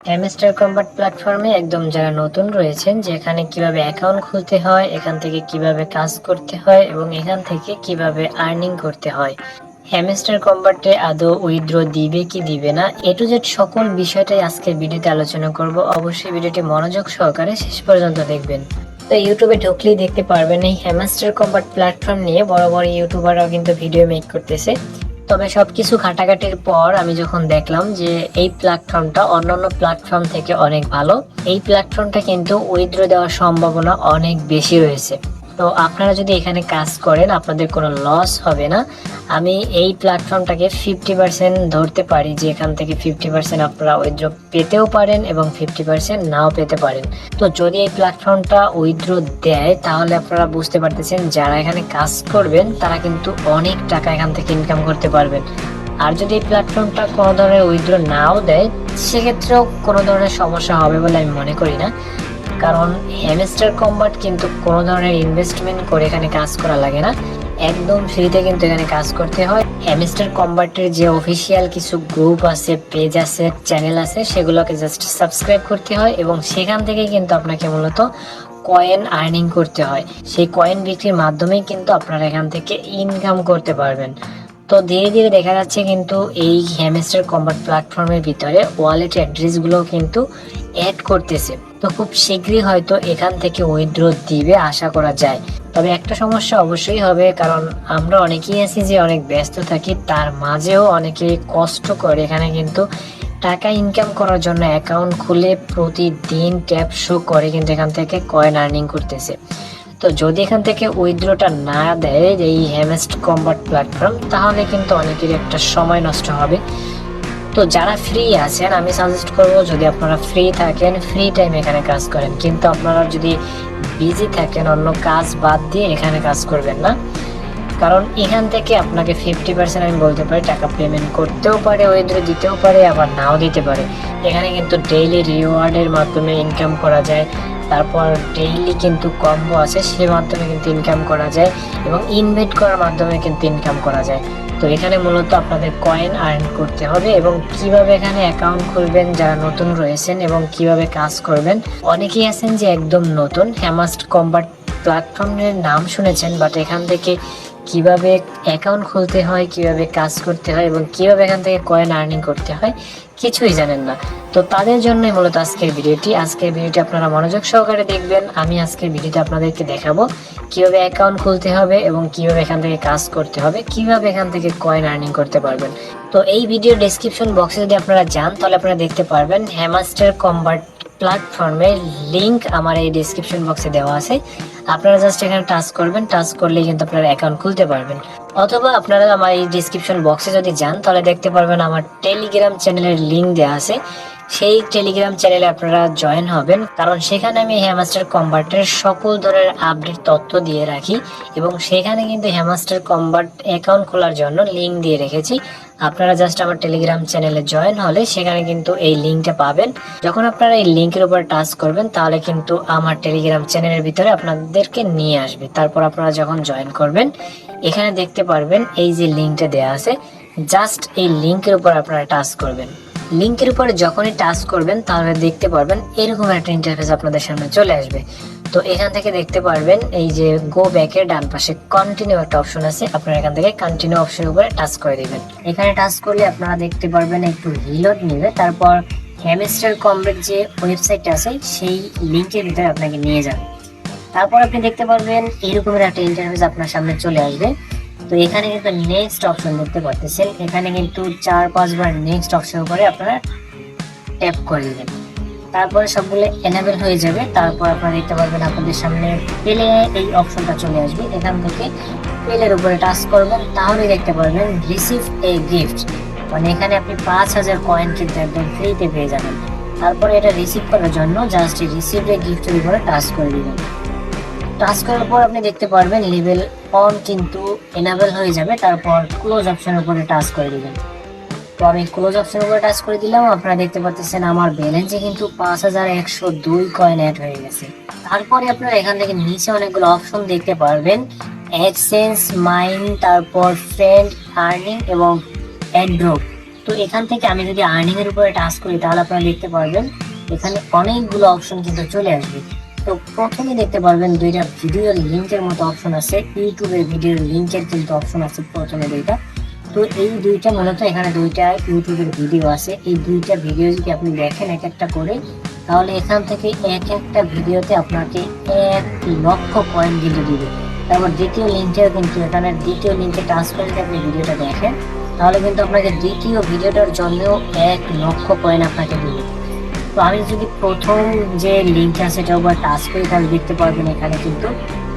Hamster combat প্ল্যাটফর্মে একদম যারা নতুন রয়েছেন যে এখানে কিভাবে অ্যাকাউন্ট খুলতে হয়, এখান থেকে কিভাবে কাজ করতে হয় এবং এখান থেকে কিভাবে আর্নিং করতে হয়, হ্যামস্টার কম্বাটে আদৌ উইথড্র দিবে কি দিবে না, এ টু জেড সকল বিষয়টাই আজকের ভিডিওতে আলোচনা করব। অবশ্যই ভিডিওটি মনোযোগ সহকারে শেষ পর্যন্ত দেখবেন। তো ইউটিউবে ঢুকলেই দেখতে পারবেন এই হ্যামস্টার কম্বাট প্ল্যাটফর্ম নিয়ে বড় বড় ইউটিউবাররাও কিন্তু ভিডিও মেক করতেছে। তবে সবকিছু ঘাটাঘাটির পর আমি যখন দেখলাম যে এই প্ল্যাটফর্মটা অন্যান্য প্ল্যাটফর্ম থেকে অনেক ভালো, এই প্ল্যাটফর্মটা কিন্তু উইথড্র দেওয়ার সম্ভাবনা অনেক বেশি রয়েছে। তো আপনারা যদি এখানে কাজ করেন আপনাদের কোনো লস হবে না। আমি এই প্ল্যাটফর্মটাকে 50% ধরতে পারি যে এখান থেকে 50% আপনারা উইথড্র পেতেও পারেন এবং 50% নাও পেতে পারেন। তো যদি এই প্ল্যাটফর্মটা উইথড্র দেয় তাহলে আপনারা বুঝতে পারতেছেন যারা এখানে কাজ করবেন তারা কিন্তু অনেক টাকা এখান থেকে ইনকাম করতে পারবেন। আর যদি এই প্ল্যাটফর্মটা কোনো ধরনের উইথড্র নাও দেয় সেক্ষেত্রেও কোনো ধরনের সমস্যা হবে বলে আমি মনে করি না, কারণ হ্যামস্টার কম্বাট কিন্তু কোনো ধরনের ইনভেস্টমেন্ট করে এখানে কাজ করা লাগে না, একদম ফ্রিতে কিন্তু এখানে কাজ করতে হয়। হ্যামস্টার কম্বাটের যে অফিসিয়াল কিছু গ্রুপ আছে, পেজ আছে, চ্যানেল আছে, সেগুলোকে জাস্ট সাবস্ক্রাইব করতে হয় এবং সেখান থেকে কিন্তু আপনাকে মূলত কয়েন আর্নিং করতে হয়। সেই কয়েন বিক্রির মাধ্যমেই কিন্তু আপনারা এখান থেকে ইনকাম করতে পারবেন। তো ধীরে ধীরে দেখা যাচ্ছে কিন্তু এই হ্যামস্টার কম্বাট প্ল্যাটফর্মের ভিতরে ওয়ালেট অ্যাড্রেসগুলো কিন্তু অ্যাড করতেছে। তো খুব শীঘ্রই হয়তো এখান থেকে উইথড্র দিবে আশা করা যায়। তবে একটা সমস্যা অবশ্যই হবে, কারণ আমরা অনেকেই আছি যে অনেক ব্যস্ত থাকি, তার মাঝেও অনেকে কষ্ট করে এখানে কিন্তু টাকা ইনকাম করার জন্য অ্যাকাউন্ট খুলে প্রতিদিন ট্যাপ শো করে কিন্তু এখান থেকে কয়েন আর্নিং করতেছে। তো যদি এখান থেকে উইথড্রটা না দেয় এই হ্যামস্টার কম্বাট প্ল্যাটফর্ম তাহলে কিন্তু অনেকেরই একটা সময় নষ্ট হবে। তো যারা ফ্রি আছেন আমি সাজেস্ট করব যদি আপনারা ফ্রি থাকেন ফ্রি টাইম এখানে কাজ করেন, কিন্তু আপনারা যদি বিজি থাকেন অন্য কাজ বাদ দিয়ে এখানে কাজ করবেন না, কারণ এখান থেকে আপনাকে 50% আমি বলতে পারি টাকা পেমেন্ট করতেও পারে, উইথড্র দিতেও পারে, আবার নাও দিতে পারে। এখানে কিন্তু ডেইলি রিওয়ার্ডের মাধ্যমে ইনকাম করা যায়, তারপর ডেইলি কিন্তু কম্বো আছে সেই মাধ্যমে কিন্তু ইনকাম করা যায় এবং ইনভেস্ট করার মাধ্যমে কিন্তু ইনকাম করা যায়। তো এখানে মূলত আপনাদের কয়েন আর্ন করতে হবে এবং কিভাবে এখানে অ্যাকাউন্ট খুলবেন যারা নতুন রয়েছেন এবং কিভাবে কাজ করবেন। অনেকেই আছেন যে একদম নতুন, হ্যামস্টার কম্বাট প্ল্যাটফর্মের নাম শুনেছেন বাট এখান থেকে কিভাবে অ্যাকাউন্ট খুলতে হয়, কিভাবে কাজ করতে হয় এবং কিভাবে এখান থেকে কয়েন আর্নিং করতে হয় কিছুই জানেন না। তো তাদের জন্যই মূলত আজকের ভিডিওটি আপনারা মনোযোগ সহকারে দেখবেন। আমি আজকের ভিডিওতে আপনাদেরকে দেখাবো কিভাবে অ্যাকাউন্ট খুলতে হবে এবং কিভাবে এখান থেকে কাজ করতে হবে, কিভাবে এখান থেকে কয়েন আর্নিং করতে পারবেন। তো এই ভিডিও ডেসক্রিপশন বক্সে যদি আপনারা যান তাহলে আপনারা দেখতে পারবেন হ্যামস্টার কম্বাট প্ল্যাটফর্মের লিংক আমার এই ডেসক্রিপশন বক্সে দেওয়া আছে। আপনারা জাস্ট এখানে টাচ করবেন, টাচ করলেই কিন্তু আপনারা অ্যাকাউন্ট খুলতে পারবেন। অথবা আপনারা আমার এই ডেসক্রিপশন বক্সে যদি যান তাহলে দেখতে পারবেন আমার টেলিগ্রাম চ্যানেলের লিংক দেওয়া আছে, সেই টেলিগ্রাম চ্যানেলে আপনারা জয়েন হবেন, কারণ সেখানে আমি হ্যামস্টার কম্বাটের সকল ধরনের আপডেট তথ্য দিয়ে রাখি এবং সেখানে কিন্তু হ্যামস্টার কম্বাট অ্যাকাউন্ট খোলার জন্য লিংক দিয়ে রেখেছি। আপনারা জাস্ট আমার টেলিগ্রাম চ্যানেলে জয়েন হলে সেখানে কিন্তু এই লিংকটা পাবেন। যখন আপনারা এই লিংকের উপর টাচ করবেন তাহলে কিন্তু আমার টেলিগ্রাম চ্যানেলের ভিতরে আপনাদেরকে নিয়ে আসবে। তারপর আপনারা যখন জয়েন করবেন এখানে দেখতে পারবেন এই যে লিংকটা দেওয়া আছে, জাস্ট এই লিংকের উপর আপনারা টাচ করবেন। লিংকের উপরে যখনই টাচ করবেন তাহলে দেখতে পারবেন এরকম একটা ইন্টারফেস আপনাদের সামনে চলে আসবে। তো এখান থেকে দেখতে পারবেন এই যে গো ব্যাকের ডান পাশে কন্টিনিউ একটা অপশন আছে, আপনারা এখান থেকে কন্টিনিউ অপশনের উপরে টাচ করে দিবেন। এখানে টাচ করলে আপনারা দেখতে পারবেন একটু রিলোড নেবে, তারপর হ্যামস্টার কম্বাট যে ওয়েবসাইটটা আছে সেই লিংকের ভিতরে আপনাকে নিয়ে যাবে। তারপর আপনি দেখতে পারবেন এরকমের একটা ইন্টারফেস আপনার সামনে চলে আসবে। তো এখানে কিন্তু নেক্সট অপশন দেখতে পাচ্ছেন, এখানে কিন্তু 4-5 বার নেক্সট অপশন করে আপনারা ট্যাপ করে দিবেন, তারপরে সবগুলো এনেবল হয়ে যাবে। তারপর আপনারা দেখতে পারবেন আপনাদের সামনে পেলে এই অপশনটা চলে আসবে, এখান থেকে পেলের উপরে টাচ করবেন তাহলে দেখতে পারবেন রিসিভ এ গিফট, মানে এখানে আপনি 5000 কয়েন কিন্তু একদম ফ্রিতে পেয়ে যাবেন। তারপরে এটা রিসিভ করার জন্য জাস্ট রিসিভ এ গিফটের উপরে টাচ করে দিবেন। টাচ করার পর আপনি দেখতে পারবেন লেভেল অন কিন্তু এনাবেল হয়ে যাবে, তারপর ক্লোজ অপশনের উপরে টাচ করে দিবেন। তো আমি ক্লোজ অপশনের উপরে টাচ করে দিলাম, আপনারা দেখতে পাচ্ছেন আমার ব্যালেন্সে কিন্তু 5102 কয়েন অ্যাড হয়ে গেছে। তারপরে আপনারা এখান থেকে নিচে অনেকগুলো অপশন দেখতে পারবেন, এক্সচেঞ্জ, মাইন, তারপর ফ্রেন্ড, আর্নিং এবং অ্যাড্রপ। তো তো এখান থেকে আমি যদি আর্নিং এর উপরে টাচ করি তাহলে আপনারা দেখতে পারবেন এখানে অনেকগুলো অপশন কিন্তু চলে আসবে। তো প্রথমে দেখতে পারবেন দুইটা ভিডিওর লিঙ্কের মতো অপশন আছে, ইউটিউবের ভিডিওর লিঙ্কের কিন্তু অপশন আছে প্রথমে দুইটা। তো এই দুইটা মূলত এখানে দুইটা ইউটিউবের ভিডিও আছে, এই দুইটা ভিডিও যদি আপনি দেখেন এক একটা করে, তাহলে এখান থেকে এক একটা ভিডিওতে আপনাকে 1,00,000 কয়েন কিন্তু দিবে। তারপর দ্বিতীয় লিঙ্কেও কিন্তু এখানে দ্বিতীয় লিঙ্কে টাচ করে যদি আপনি ভিডিওটা দেখেন তাহলে কিন্তু আপনাকে দ্বিতীয় ভিডিওটার জন্যও 1,00,000 কয়েন আপনাকে দিবে। তো আমি যদি প্রথম যে লিঙ্ক আছে সেটার উপর টাচ করি তাহলে দেখতে পারবেন এখানে কিন্তু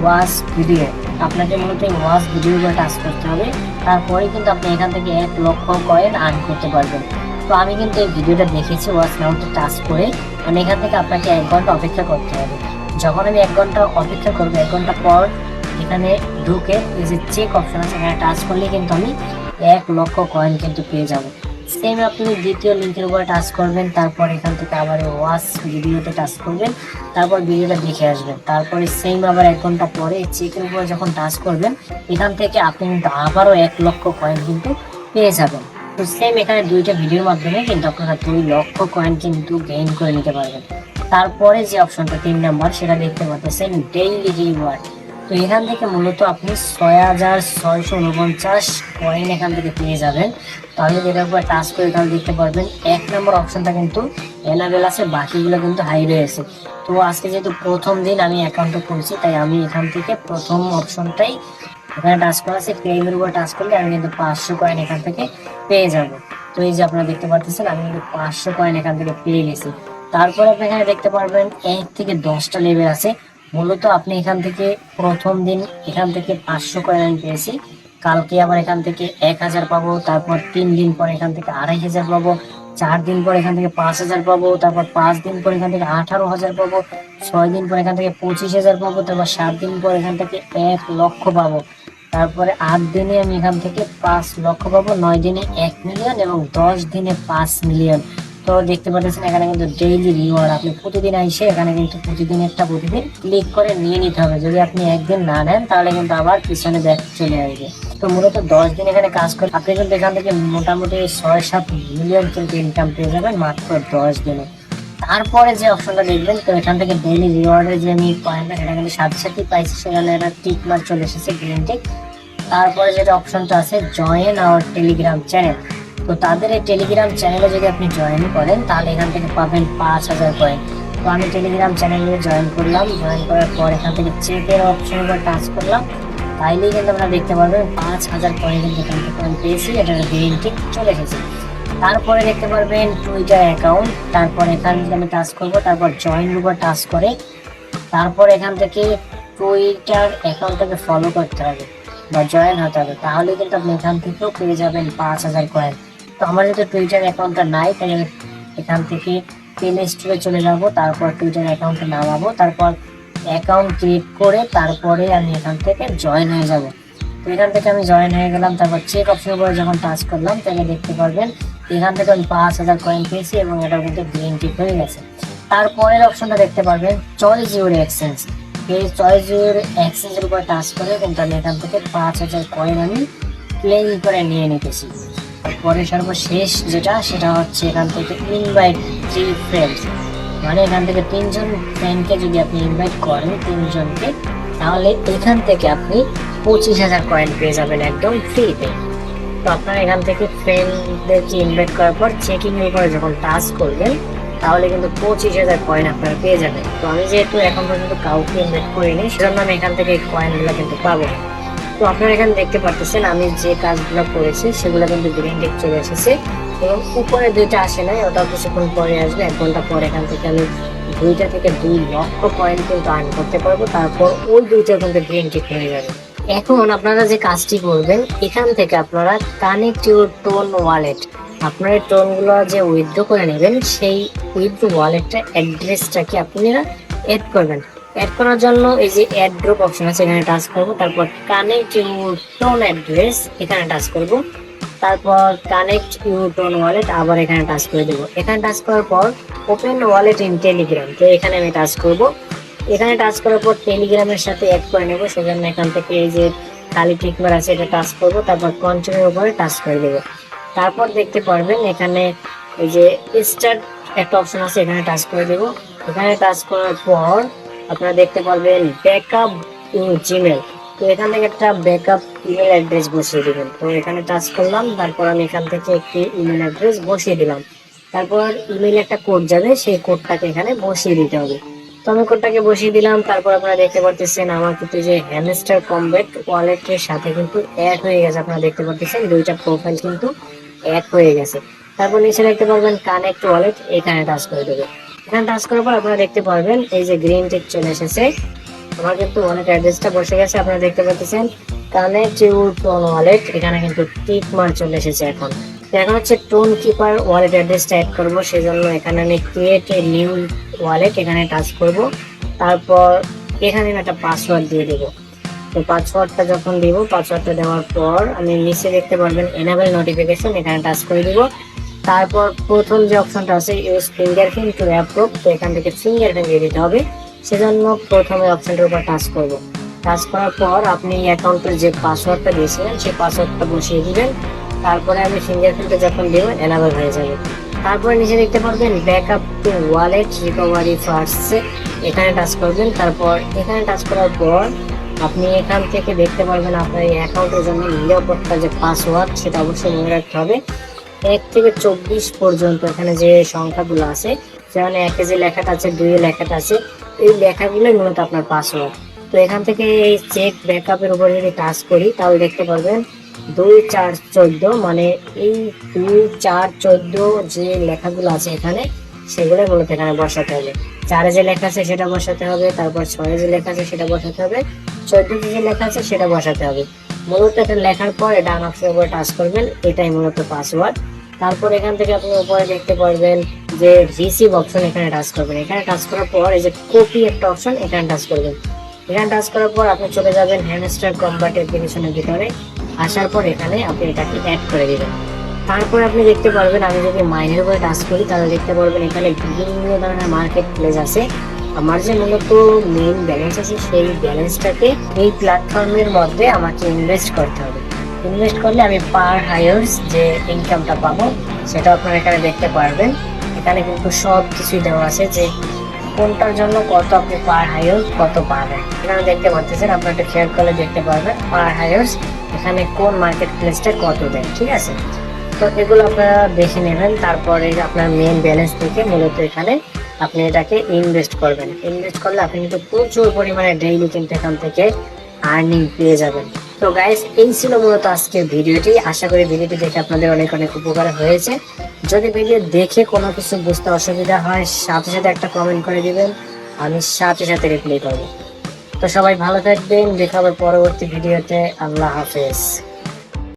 ওয়াচ ভিডিও, আপনাকে মূলত ওয়াচ ভিডিওর উপর টাচ করতে হবে, তারপরে কিন্তু আপনি এখান থেকে 1,00,000 কয়েন আর্ন করতে পারবেন। তো আমি কিন্তু এই ভিডিওটা দেখেছি ওয়াচ নাউতে টাচ করে, মানে এখান থেকে আপনাকে 1 ঘন্টা অপেক্ষা করতে হবে। যখন আমি 1 ঘন্টা অপেক্ষা করবো, 1 ঘন্টা পর এখানে ঢুকে এই যে চেক অপশন আছে এখানে টাচ করলে কিন্তু আমি 1,00,000 কয়েন কিন্তু পেয়ে যাব। সেম আপনি দ্বিতীয় লিঙ্কের উপরে টাচ করবেন, তারপর এখান থেকে আবার ওয়াচ ভিডিওতে টাচ করবেন, তারপর ভিডিওটা দেখে আসবেন, তারপরে সেম আবার 1 ঘন্টা পরে চেকের উপরে যখন টাচ করবেন এখান থেকে আপনি কিন্তু আবারও 1,00,000 কয়েন কিন্তু পেয়ে যাবেন। তো সেম এখানে দুইটা ভিডিওর মাধ্যমে কিন্তু আপনারা 2,00,000 কয়েন কিন্তু গেইন করে নিতে পারবেন। তারপরে যে অপশনটা 3 নাম্বার সেটা দেখতে পাচ্ছেন ডেইলি রিওয়ার্ড। তো এখান থেকে মূলত আপনি 6,649 কয়েন এখান থেকে পেয়ে যাবেন। তো আমি যেটার উপর টাচ করে তাহলে দেখতে পারবেন 1 নম্বর অপশনটা কিন্তু এনাবেল আছে, বাকিগুলো কিন্তু হাই রয়েছে। তো আজকে যেহেতু প্রথম দিন আমি অ্যাকাউন্টটা খুলছি তাই আমি এখান থেকে প্রথম অপশনটাই এখানে টাচ করা আছে, ক্লেমের উপর টাচ করলে আমি কিন্তু 500 কয়েন এখান থেকে পেয়ে যাব। তো এই যে আপনারা দেখতে পাচ্ছেন আমি কিন্তু 500 কয়েন এখান থেকে পেয়ে গেছি। তারপরে আপনি এখানে দেখতে পারবেন 1 থেকে 10টা লেভেল আছে। মূলত আপনি এখান থেকে প্রথম দিন এখান থেকে 500 কয়েন আমি পেয়েছি, কালকে আবার এখান থেকে 1,000 পাবো, তারপর 3 দিন পর এখান থেকে 2,500 পাবো, 4 দিন পর এখান থেকে 5,000 পাবো, তারপর 5 দিন পর এখান থেকে 18,000 পাবো, 6 দিন পর এখান থেকে 25,000 পাবো, তারপর 7 দিন পর এখান থেকে 1,00,000 পাবো, তারপরে 8 দিনে আমি এখান থেকে 5,00,000 পাবো, 9 দিনে 1 মিলিয়ন এবং 10 দিনে 5 মিলিয়ন। তো দেখতে পাচ্ছেন এখানে কিন্তু ডেইলি রিওয়ার্ড, আপনি প্রতিদিন আইসে এখানে কিন্তু প্রতিদিন ক্লিক করে নিয়ে নিতে হবে। যদি আপনি একদিন না নেন তাহলে কিন্তু আবার পিছনে ব্যাক চলে আসবে। তো মূলত 10 দিন এখানে কাজ করে আপনি কিন্তু এখান থেকে মোটামুটি 6-7 মিলিয়ন কিন্তু ইনকাম পেয়ে যাবেন মাত্র 10 দিনে। তারপরে যে অপশনটা দেখবেন, তো এখান থেকে ডেইলি রিওয়ার্ডের যে আমি পয়েন্টটা সেটা কিন্তু সাথে সাথেই পাইছি, সেখানে একটা টিক মার্ক চলে এসেছে গ্রিন টিক। তারপরে যেটা অপশনটা আছে জয়েন আওয়ার টেলিগ্রাম চ্যানেল, তো তাদের এই টেলিগ্রাম চ্যানেলে যদি আপনি জয়েন করেন তাহলে এখান থেকে পাবেন 5,000 কয়েন। তো আমি টেলিগ্রাম চ্যানেলে জয়েন করলাম, জয়েন করার পর এখান থেকে চেকের অপশন উপর টাচ করলাম, তাইলেই কিন্তু আপনারা দেখতে পারবেন 5,000 কয়েন কিন্তু এখান থেকে আমি পেয়েছি, এটা গ্রিন টিক চলে এসেছে। তারপরে দেখতে পারবেন টুইটার অ্যাকাউন্ট, তারপর এখান থেকে আমি টাচ করবো, তারপর জয়েন উপর টাচ করে তারপর এখান থেকে টুইটার অ্যাকাউন্টটাকে ফলো করতে হবে বা জয়েন হতে হবে, তাহলে কিন্তু আপনি এখান থেকেও পেয়ে যাবেন 5,000 কয়েন। তো আমার যেহেতু টুইটার অ্যাকাউন্টটা নাই তাই আমি এখান থেকে প্লে স্টোরে চলে যাব, তারপর টুইটার অ্যাকাউন্টে নামাবো, তারপর অ্যাকাউন্ট ক্রিয়েট করে তারপরে আমি এখান থেকে জয়েন হয়ে যাব। তো এখান থেকে আমি জয়েন হয়ে গেলাম, তারপর চেক অপশন উপরে যখন টাচ করলাম তাহলে দেখতে পারবেন এখান থেকে আমি 5,000 কয়েন পেয়েছি এবং এটা কিন্তু গ্রিন টিক হয়ে গেছে। তারপরের অপশনটা দেখতে পারবেন চয়েস ইউর এক্সচেঞ্জ, এই চয়েস ইউর এক্সচেঞ্জের উপর টাচ করে কিন্তু আমি এখান থেকে 5,000 কয়েন আমি ক্লেম করে নিয়ে নিতেছি। পরে সর্বশেষ যেটা সেটা হচ্ছে এখান থেকে ইনভাইট 3 ফ্রেন্ডস, মানে এখান থেকে 3 জন ফ্রেন্ডকে যদি আপনি ইনভাইট করেন 3 জনকে, তাহলে এখান থেকে আপনি 25,000 কয়েন পেয়ে যাবেন একদম ফ্রিতে। তো আপনারা এখান থেকে ফ্রেন্ডদেরকে ইনভাইট করার পর চেকিং এর উপরে যখন টাচ করবেন তাহলে কিন্তু 25,000 কয়েন আপনারা পেয়ে যাবেন। তো আমি যেহেতু এখন পর্যন্ত কাউকে ইনভাইট করিনি সেজন্য আমি এখান থেকে এই কয়েনগুলো কিন্তু পাবো। তো আপনারা এখানে দেখতে পাচ্ছেন আমি যে কাজগুলো করেছি সেগুলো কিন্তু গ্রিন টিক চলে এসেছে এবং উপরে 2টা আসে নাই, ওটাও কিছুক্ষণ পরে আসবে, 1 ঘন্টা পর এখান থেকে আমি 2টা থেকে 2,00,000 কয়েন কিন্তু আর্ন করতে পারবো, তারপর ওই 2টা কিন্তু গ্রিন টিক হয়ে যাবে। এখন আপনারা যে কাজটি করবেন এখান থেকে আপনারা কানেক্ট ইউর টোন ওয়ালেট, আপনার এই টোনগুলো যে উইথড্র করে নেবেন সেই উইথড্র ওয়ালেটটা অ্যাড্রেসটাকে আপনারা অ্যাড করবেন। অ্যাড করার জন্য এই যে অ্যাড ড্রপ অপশন আছে এখানে টাচ করব, তারপর কানেক্ট ইউর টোন অ্যাড্রেস এখানে টাচ করব, তারপর কানেক্ট ইউর টোন ওয়ালেট আবার এখানে টাচ করে দেবো। এখানে টাচ করার পর ওপেন ওয়ালেট ইন টেলিগ্রাম, তো এখানে আমি টাচ করব। এখানে টাচ করার পর টেলিগ্রামের সাথে অ্যাড করে নেব, সেজন্য এখান থেকে এই যে খালি টিকমার আছে এটা টাচ করব, তারপর কন্টিনিউর উপরে টাচ করে দেবো। তারপর দেখতে পারবেন এখানে এই যে স্টার্ট একটা অপশন আছে, এখানে টাচ করে দেব। এখানে টাচ করার পর আপনারা দেখতে পারবেন ব্যাকআপ ইন জিমেল। তো এখান থেকে একটা ব্যাকআপ ইমেল অ্যাড্রেস বসিয়ে দিবেন। তো এখানে টাচ করলাম, তারপর আমি এখান থেকে একটি ইমেল অ্যাড্রেস বসিয়ে দিলাম। তারপর ইমেইলে একটা কোড যাবে, সেই কোডটাকে এখানে বসিয়ে দিতে হবে। তো আমি কোডটাকে বসিয়ে দিলাম। তারপর আপনারা দেখতে পাচ্ছেন আমার কিন্তু যে হ্যামস্টার কমব্যাট ওয়ালেটের সাথে কিন্তু অ্যাড হয়ে গেছে। আপনারা দেখতে পাচ্ছেন দুইটা প্রোফাইল কিন্তু অ্যাড হয়ে গেছে। তারপর নিচে দেখতে পারবেন কানেক্ট ওয়ালেট, এখানে টাচ করে দেবে। এখানে টাচ করার পর আপনারা দেখতে পারবেন এই যে গ্রিন টিক চলে এসেছে। আমার কিন্তু ওয়ালেট অ্যাড্রেসটা বসে গেছে। আপনারা দেখতে পাচ্ছেন কানেক্ট ইউর টোন ওয়ালেট, এখানে কিন্তু টিক মার্ক চলে এসেছে। এখন হচ্ছে টোন কিপার ওয়ালেট অ্যাড্রেসটা অ্যাড করবো, সেজন্য এখানে আমি ক্রিয়েট এ নিউ ওয়ালেট, এখানে টাচ করব। তারপর এখানে আমি একটা পাসওয়ার্ড দিয়ে দেবো। তো পাসওয়ার্ডটা যখন দিব, পাসওয়ার্ডটা দেওয়ার পর আমি নিচে দেখতে পারবেন এনাবেল নোটিফিকেশন, এখানে টাচ করে দিব। তারপর প্রথম যে অপশনটা আছে ইউজ ফিঙ্গারপ্রিন্ট টু অ্যাপ্রুভ, তো এখান থেকে ফিঙ্গারপ্রিন্ট দিয়ে দিতে হবে, সেজন্য প্রথমে অপশনটার উপর টাচ করব। টাচ করার পর আপনি অ্যাকাউন্টের যে পাসওয়ার্ডটা দিয়েছিলেন সেই পাসওয়ার্ডটা বসিয়ে দিবেন। তারপরে আমি ফিঙ্গারপ্রিন্টটা যখন দিব এনাবেল হয়ে যাবে। তারপরে নিচে দেখতে পারবেন backup two wallet recovery first, এখানে টাচ করবেন। তারপর এখানে টাচ করার পর আপনি এখান থেকে দেখতে পারবেন আপনার এই অ্যাকাউন্টের জন্য নিরাপত্তা যে পাসওয়ার্ড সেটা অবশ্যই মনে রাখতে হবে। 1 থেকে 24 পর্যন্ত এখানে যে সংখ্যাগুলো আছে, যেখানে 1 যে লেখাটা আছে, 2 লেখাটা আছে, এই লেখাগুলোই মূলত আপনার পাসওয়ার্ড। তো এখান থেকে এই চেক ব্যাকআপের উপর যদি টাচ করি তাহলে দেখতে পারবেন 2 4 14, মানে এই 2 4 14 যে লেখাগুলো আছে এখানে, সেগুলো মূলত এখানে বসাতে হবে। 4 যে লেখা আছে সেটা বসাতে হবে, তারপর 6 যে লেখা আছে সেটা বসাতে হবে, 14 যে লেখা আছে সেটা বসাতে হবে। মূলত এটা লেখার পর ডান অপশনের উপরে টাচ করবেন, এটাই মূলত পাসওয়ার্ড। তারপর এখান থেকে আপনি উপরে দেখতে পারবেন যে রিসিভ অপশন, এখানে টাচ করবেন। এখানে টাচ করার পর এই যে কপি একটা অপশন, এখানে টাচ করবেন। এখানে টাচ করার পর আপনি চলে যাবেন হ্যামস্টার কমব্যাট অ্যাপ্লিকেশনের ভিতরে। আসার পর এখানে আপনি এটাকে অ্যাড করে দিবেন। তারপর আপনি দেখতে পারবেন আমি যদি মাইনের উপরে টাচ করি তাহলে দেখতে পারবেন এখানে বিভিন্ন ধরনের মার্কেট প্লেস আছে। আমার যে মূলত মেইন ব্যালেন্স আছে সেই ব্যালেন্সটাকে এই প্ল্যাটফর্মের মধ্যে আমাকে ইনভেস্ট করতে হবে। ইনভেস্ট করলে আমি পার হায়ার্স যে ইনকামটা পাবো সেটা আপনারা এখানে দেখতে পারবেন। এখানে কিন্তু সব কিছুই দেওয়া আছে যে কোনটার জন্য কত আপনি পার হায়ার্স কত পাবেন। এখানে দেখতে পাচ্ছেন, আপনার একটা খেয়াল করলে দেখতে পারবেন পার হায়ার্স এখানে কোন মার্কেট প্লেসটা কত দেয়। ঠিক আছে, তো এগুলো আপনারা দেখে নেবেন। তারপরে আপনার মেইন ব্যালেন্স থেকে মূলত এখানে আপনি এটাকে ইনভেস্ট করবেন। ইনভেস্ট করলে আপনি কিন্তু প্রচুর পরিমাণে ডেইলি কিন্তু এখান থেকে আর্নিং পেয়ে যাবেন। তো গাইস, এই ছিল মূলত আজকের ভিডিওটি। আশা করি ভিডিওটি দেখে আপনাদের অনেক অনেক উপকার হয়েছে। যদি ভিডিও দেখে কোনো কিছু বুঝতে অসুবিধা হয় সাথে সাথে একটা কমেন্ট করে দিবেন, আমি সাথে সাথে রিপ্লাই করবো। তো সবাই ভালো থাকবেন, দেখা হবে পরবর্তী ভিডিওতে। আল্লাহ হাফেজ।